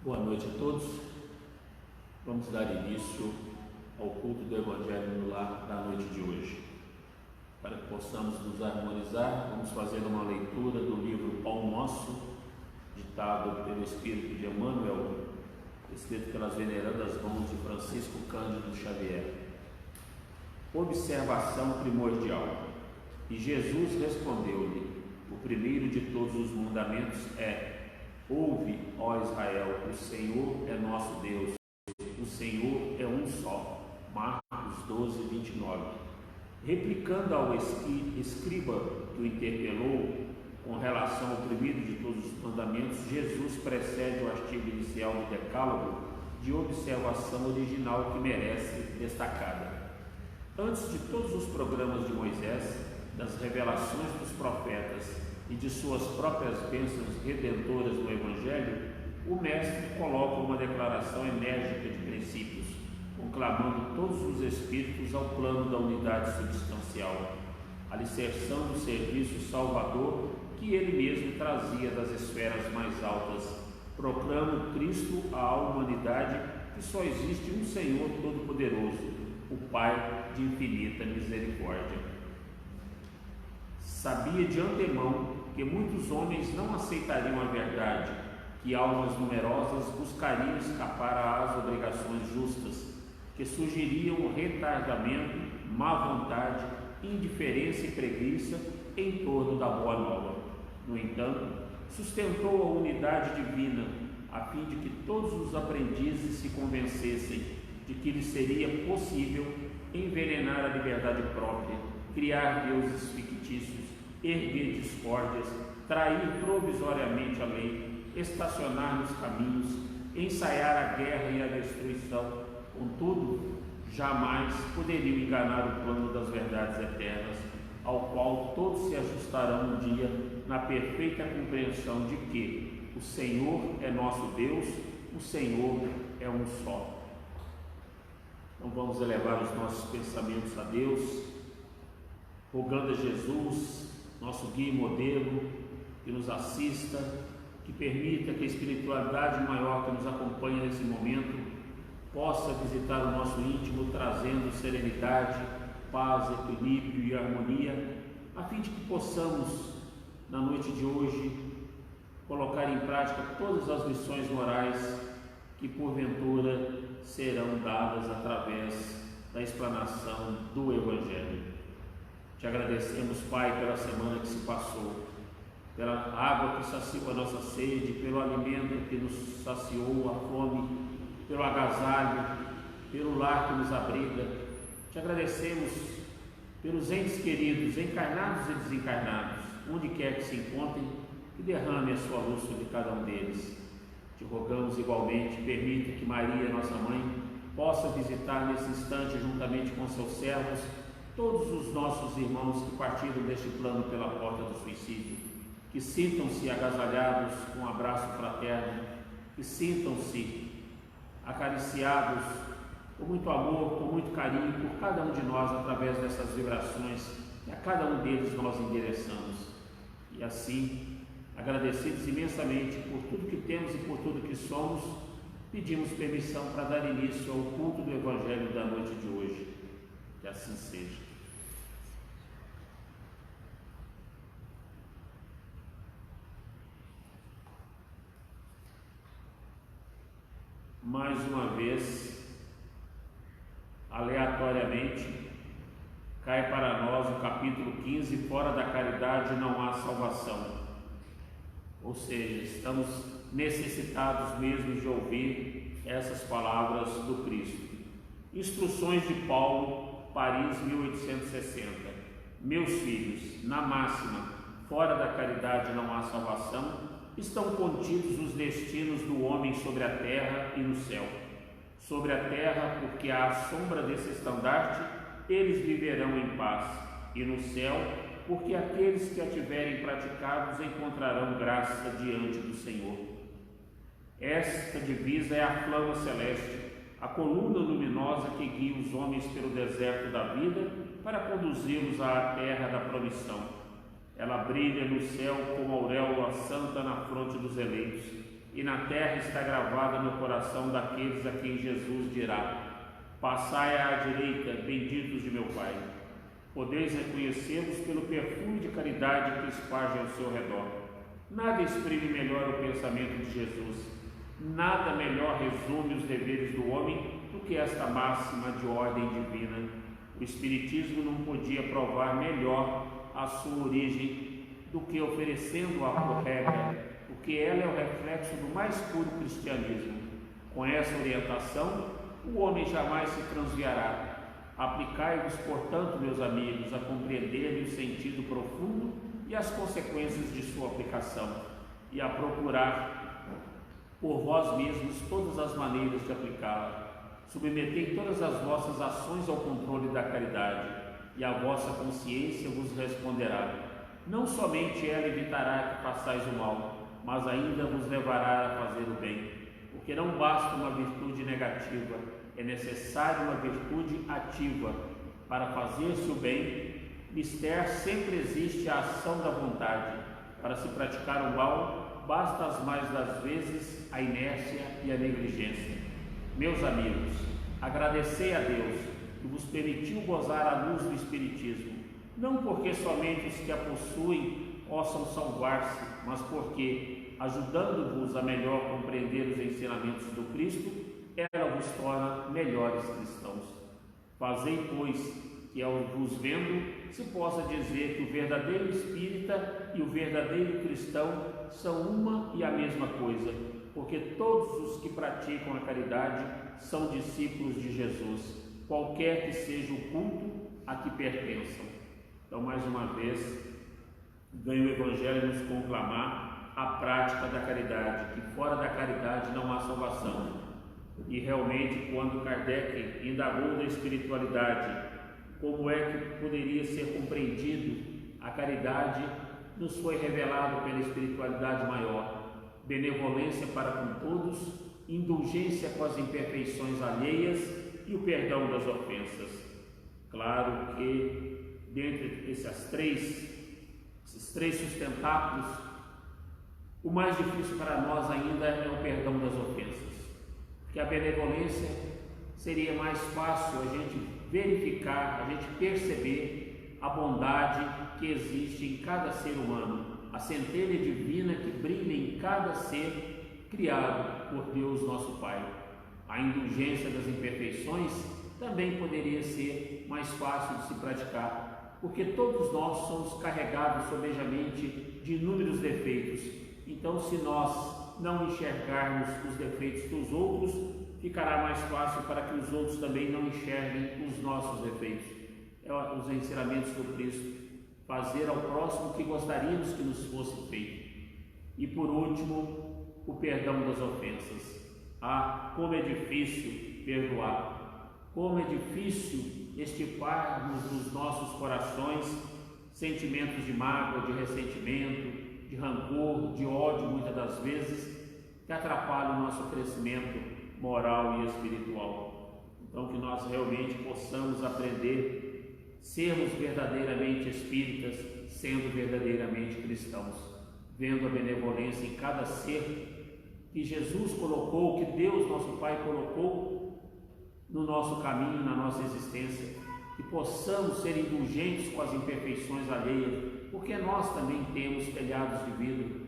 Boa noite a todos. Vamos dar início ao culto do Evangelho no Lar da noite de hoje. Para que possamos nos harmonizar, vamos fazer uma leitura do livro Pão Nosso, ditado pelo Espírito de Emmanuel, escrito pelas venerandas mãos de Francisco Cândido Xavier. Observação primordial. E Jesus respondeu-lhe: o primeiro de todos os mandamentos é: ouve, ó Israel, o Senhor é nosso Deus, o Senhor é um só. Marcos 12, 29. Replicando ao escriba que o interpelou com relação ao primeiro de todos os mandamentos, Jesus precede o artigo inicial do Decálogo de observação original que merece destacada. Antes de todos os programas de Moisés, das revelações dos profetas e de suas próprias bênçãos redentoras no Evangelho, o Mestre coloca uma declaração enérgica de princípios, conclamando todos os espíritos ao plano da unidade substancial, alicerçando o serviço salvador que ele mesmo trazia das esferas mais altas, proclama Cristo à humanidade que só existe um Senhor Todo-Poderoso, o Pai de infinita misericórdia. Sabia de antemão que muitos homens não aceitariam a verdade, que almas numerosas buscariam escapar às obrigações justas, que surgiriam retardamento, má vontade, indiferença e preguiça em torno da boa nova. No entanto, sustentou a unidade divina, a fim de que todos os aprendizes se convencessem de que lhes seria possível envenenar a liberdade própria, criar deuses fictícios, erguer discórdias, trair provisoriamente a lei, estacionar nos caminhos, ensaiar a guerra e a destruição. Contudo, jamais poderiam enganar o plano das verdades eternas, ao qual todos se ajustarão um dia na perfeita compreensão de que o Senhor é nosso Deus, o Senhor é um só. Então vamos elevar os nossos pensamentos a Deus, rogando a Jesus, nosso guia e modelo, que nos assista, que permita que a espiritualidade maior que nos acompanha nesse momento possa visitar o nosso íntimo, trazendo serenidade, paz, equilíbrio e harmonia, a fim de que possamos, na noite de hoje, colocar em prática todas as lições morais que porventura serão dadas através da explanação do Evangelho. Te agradecemos, Pai, pela semana que se passou, pela água que saciou a nossa sede, pelo alimento que nos saciou a fome, pelo agasalho, pelo lar que nos abriga. Te agradecemos pelos entes queridos, encarnados e desencarnados, onde quer que se encontrem, que derrame a sua luz sobre cada um deles. Te rogamos igualmente, permita que Maria, nossa mãe, possa visitar nesse instante, juntamente com seus servos, todos os nossos irmãos que partiram deste plano pela porta do suicídio, que sintam-se agasalhados com um abraço fraterno, que sintam-se acariciados com muito amor, com muito carinho por cada um de nós através dessas vibrações que a cada um deles nós endereçamos. E assim, agradecidos imensamente por tudo que temos e por tudo que somos, pedimos permissão para dar início ao culto do Evangelho da noite de hoje. Que assim seja. Mais uma vez, aleatoriamente, cai para nós o capítulo 15, fora da caridade não há salvação. Ou seja, estamos necessitados mesmo de ouvir essas palavras do Cristo. Instruções de Paulo, Paris, 1860. Meus filhos, na máxima, fora da caridade não há salvação, estão contidos os destinos do homem sobre a terra e no céu. Sobre a terra, porque à sombra desse estandarte, eles viverão em paz, e no céu, porque aqueles que a tiverem praticados encontrarão graça diante do Senhor. Esta divisa é a flama celeste, a coluna luminosa que guia os homens pelo deserto da vida para conduzi-los à terra da promissão. Ela brilha no céu como auréola santa na fronte dos eleitos, e na terra está gravada no coração daqueles a quem Jesus dirá: passai à direita, benditos de meu Pai. Podeis reconhecê-los pelo perfume de caridade que esparge ao seu redor. Nada exprime melhor o pensamento de Jesus, nada melhor resume os deveres do homem do que esta máxima de ordem divina. O Espiritismo não podia provar melhor a sua origem do que oferecendo-a por regra, porque ela é o reflexo do mais puro cristianismo. Com essa orientação, o homem jamais se transviará. Aplicai-vos, portanto, meus amigos, a compreender o sentido profundo e as consequências de sua aplicação, e a procurar por vós mesmos todas as maneiras de aplicá-la. Submetei todas as vossas ações ao controle da caridade, e a vossa consciência vos responderá. Não somente ela evitará que façais o mal, mas ainda vos levará a fazer o bem. Porque não basta uma virtude negativa, é necessária uma virtude ativa. Para fazer-se o bem, mister sempre existe a ação da vontade. Para se praticar o mal, basta as mais das vezes a inércia e a negligência. Meus amigos, agradecei a Deus que vos permitiu gozar a luz do Espiritismo, não porque somente os que a possuem possam salvar-se, mas porque, ajudando-vos a melhor compreender os ensinamentos do Cristo, ela vos torna melhores cristãos. Fazei, pois, que ao vos vendo, se possa dizer que o verdadeiro espírita e o verdadeiro cristão são uma e a mesma coisa, porque todos os que praticam a caridade são discípulos de Jesus, qualquer que seja o culto a que pertençam. Então, mais uma vez, vem o Evangelho nos conclamar a prática da caridade, que fora da caridade não há salvação. E realmente, quando Kardec indagou da espiritualidade, como é que poderia ser compreendido a caridade, nos foi revelado pela espiritualidade maior: benevolência para com todos, indulgência com as imperfeições alheias e o perdão das ofensas. Claro que, dentre esses três sustentáculos, o mais difícil para nós ainda é o perdão das ofensas, porque a benevolência seria mais fácil a gente verificar, a gente perceber a bondade que existe em cada ser humano, a centelha divina que brilha em cada ser criado por Deus nosso Pai. A indulgência das imperfeições também poderia ser mais fácil de se praticar, porque todos nós somos carregados sobejamente de inúmeros defeitos. Então, se nós não enxergarmos os defeitos dos outros, ficará mais fácil para que os outros também não enxerguem os nossos defeitos. É os ensinamentos do Cristo: fazer ao próximo o que gostaríamos que nos fosse feito. E por último, o perdão das ofensas. Como é difícil perdoar, como é difícil extirparmos dos nossos corações sentimentos de mágoa, de ressentimento, de rancor, de ódio, muitas das vezes, que atrapalham o nosso crescimento moral e espiritual. Então, que nós realmente possamos aprender a sermos verdadeiramente espíritas, sendo verdadeiramente cristãos, vendo a benevolência em cada ser que Jesus colocou, que Deus, nosso Pai, colocou no nosso caminho, na nossa existência, que possamos ser indulgentes com as imperfeições alheias, porque nós também temos telhados de vidro.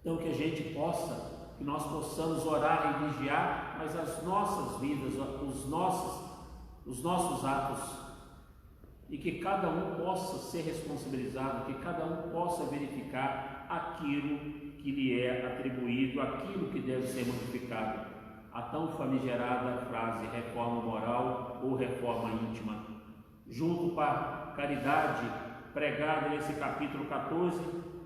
Então, que nós possamos orar e vigiar, mas as nossas vidas, os nossos atos, e que cada um possa ser responsabilizado, que cada um possa verificar aquilo que lhe é atribuído, aquilo que deve ser modificado. A tão famigerada frase reforma moral ou reforma íntima. Junto com a caridade pregada nesse capítulo 14,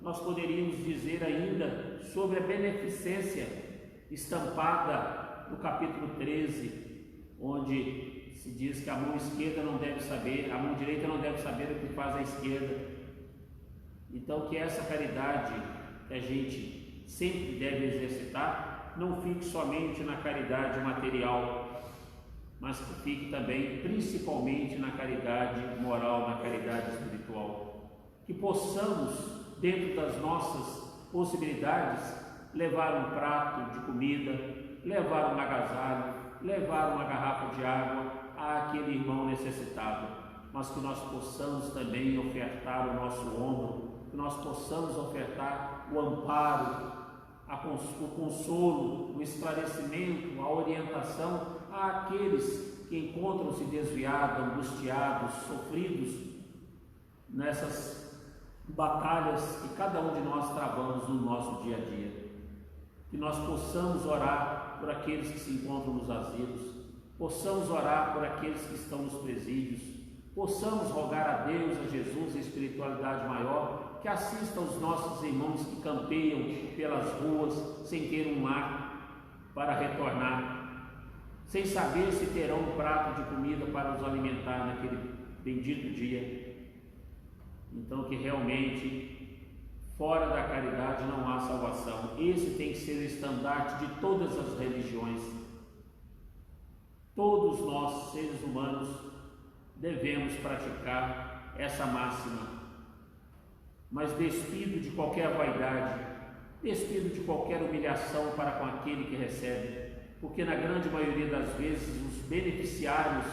nós poderíamos dizer ainda sobre a beneficência estampada no capítulo 13, onde se diz que a mão esquerda não deve saber, a mão direita não deve saber o que faz a esquerda. Então, que essa caridade que a gente sempre deve exercitar não fique somente na caridade material, mas que fique também principalmente na caridade moral, na caridade espiritual. Que possamos, dentro das nossas possibilidades, levar um prato de comida, levar um agasalho, levar uma garrafa de água àquele irmão necessitado, mas que nós possamos também ofertar o nosso ombro, que nós possamos ofertar o amparo, o consolo, o esclarecimento, a orientação àqueles que encontram-se desviados, angustiados, sofridos nessas batalhas que cada um de nós travamos no nosso dia a dia. Que nós possamos orar por aqueles que se encontram nos asilos, possamos orar por aqueles que estão nos presídios, possamos rogar a Deus, a Jesus, a espiritualidade maior, que assista aos nossos irmãos que campeiam pelas ruas sem ter um lar para retornar, sem saber se terão um prato de comida para os alimentar naquele bendito dia. Então, que realmente, fora da caridade não há salvação. Esse tem que ser o estandarte de todas as religiões. Todos nós, seres humanos, devemos praticar essa máxima. Mas despido de qualquer vaidade, despido de qualquer humilhação para com aquele que recebe, porque na grande maioria das vezes os beneficiários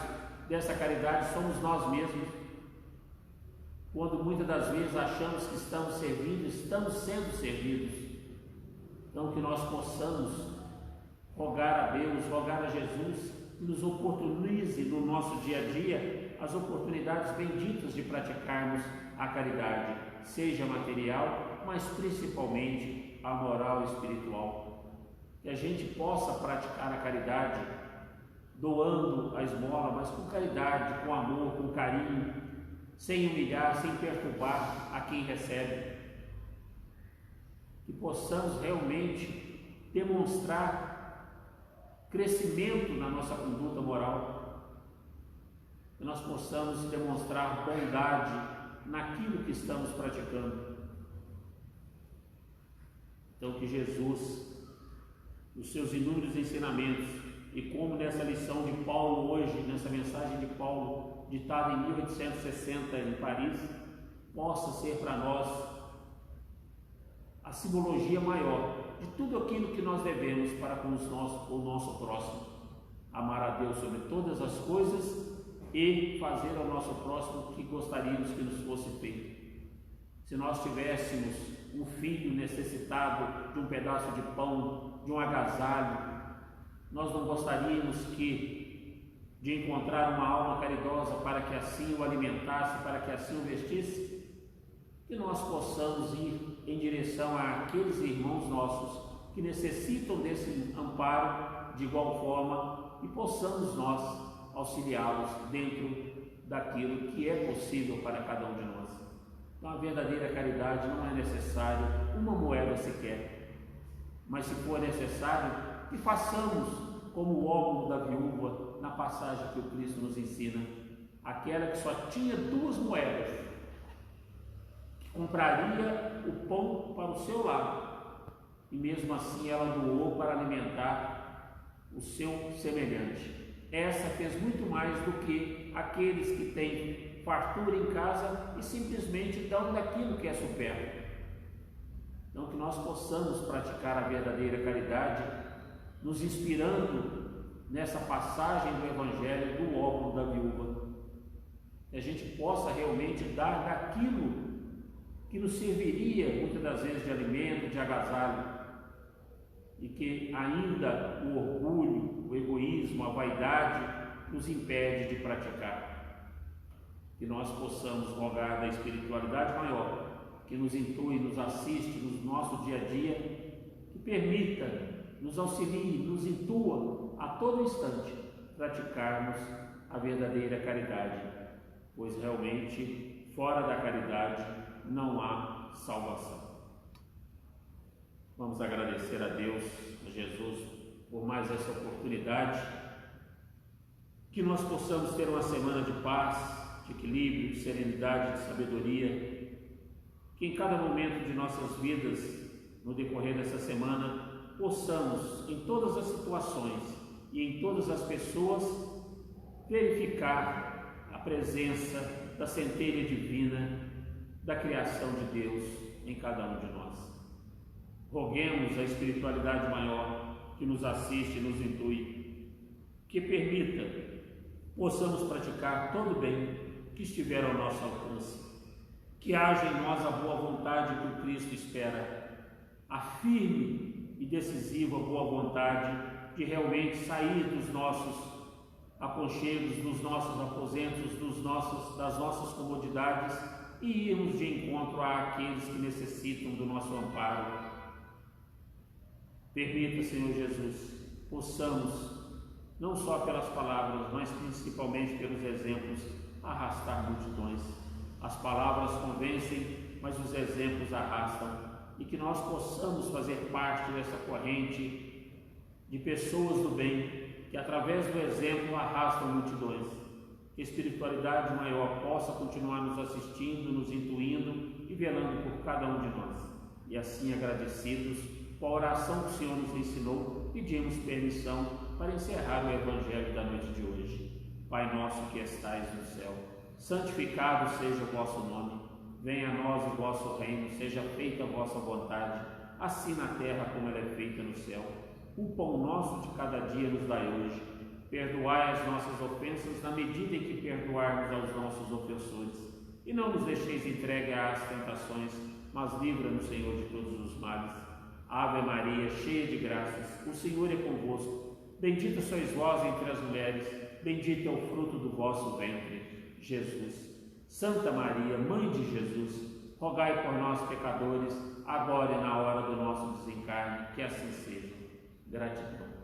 dessa caridade somos nós mesmos. Quando muitas das vezes achamos que estamos servindo, estamos sendo servidos. Então que nós possamos rogar a Deus, rogar a Jesus, que nos oportunize no nosso dia a dia as oportunidades benditas de praticarmos a caridade, seja material, mas principalmente a moral e espiritual. Que a gente possa praticar a caridade, doando a esmola, mas com caridade, com amor, com carinho, sem humilhar, sem perturbar a quem recebe. Que possamos realmente demonstrar crescimento na nossa conduta moral, que nós possamos demonstrar bondade naquilo que estamos praticando. Então que Jesus, os seus inúmeros ensinamentos, e como nessa lição de Paulo hoje, nessa mensagem de Paulo, ditada em 1860 em Paris, possa ser para nós a simbologia maior de tudo aquilo que nós devemos para com o nosso próximo. Amar a Deus sobre todas as coisas e fazer ao nosso próximo o que gostaríamos que nos fosse feito. Se nós tivéssemos um filho necessitado de um pedaço de pão, de um agasalho, nós não gostaríamos de encontrar uma alma caridosa para que assim o alimentasse, para que assim o vestisse? Que nós possamos ir em direção àqueles irmãos nossos que necessitam desse amparo de igual forma e possamos nós auxiliá-los dentro daquilo que é possível para cada um de nós. Então, a verdadeira caridade não é necessário uma moeda sequer, mas se for necessário, que façamos como o óbolo da viúva na passagem que o Cristo nos ensina, aquela que só tinha 2 moedas, que compraria o pão para o seu lar, e mesmo assim ela doou para alimentar o seu semelhante. Essa fez muito mais do que aqueles que têm fartura em casa e simplesmente dão daquilo que é supérfluo. Então que nós possamos praticar a verdadeira caridade, nos inspirando nessa passagem do Evangelho do óbolo da viúva, que a gente possa realmente dar daquilo que nos serviria muitas das vezes de alimento, de agasalho, e que ainda o orgulho, o egoísmo, a vaidade nos impede de praticar. Que nós possamos rogar da espiritualidade maior, que nos intui, nos assiste no nosso dia a dia, que permita, nos auxilie, nos intua a todo instante praticarmos a verdadeira caridade, pois realmente fora da caridade não há salvação. Vamos agradecer a Deus, a Jesus, por mais essa oportunidade, que nós possamos ter uma semana de paz, de equilíbrio, de serenidade, de sabedoria, que em cada momento de nossas vidas, no decorrer dessa semana, possamos, em todas as situações e em todas as pessoas, verificar a presença da centelha divina da criação de Deus em cada um de nós. Roguemos a espiritualidade maior que nos assiste e nos intui, que permita possamos praticar todo o bem que estiver ao nosso alcance, que haja em nós a boa vontade que o Cristo espera, a firme e decisiva boa vontade de realmente sair dos nossos aconchegos, dos nossos aposentos, das nossas comodidades e irmos de encontro àqueles que necessitam do nosso amparo. Permita, Senhor Jesus, possamos, não só pelas palavras, mas principalmente pelos exemplos, arrastar multidões. As palavras convencem, mas os exemplos arrastam, e que nós possamos fazer parte dessa corrente de pessoas do bem, que através do exemplo arrastam multidões. Que a espiritualidade maior possa continuar nos assistindo, nos intuindo e velando por cada um de nós. E assim, agradecidos com a oração que o Senhor nos ensinou, pedimos permissão para encerrar o Evangelho da noite de hoje. Pai nosso que estais no céu, santificado seja o vosso nome. Venha a nós o vosso reino, seja feita a vossa vontade, assim na terra como ela é feita no céu. O pão nosso de cada dia nos dai hoje. Perdoai as nossas ofensas na medida em que perdoarmos aos nossos ofensores. E não nos deixeis entregue às tentações, mas livra-nos, Senhor, de todos os males. Ave Maria, cheia de graças, o Senhor é convosco. Bendita sois vós entre as mulheres, bendito é o fruto do vosso ventre, Jesus. Santa Maria, Mãe de Jesus, rogai por nós, pecadores, agora e na hora do nosso desencarne, que assim seja. Gratidão.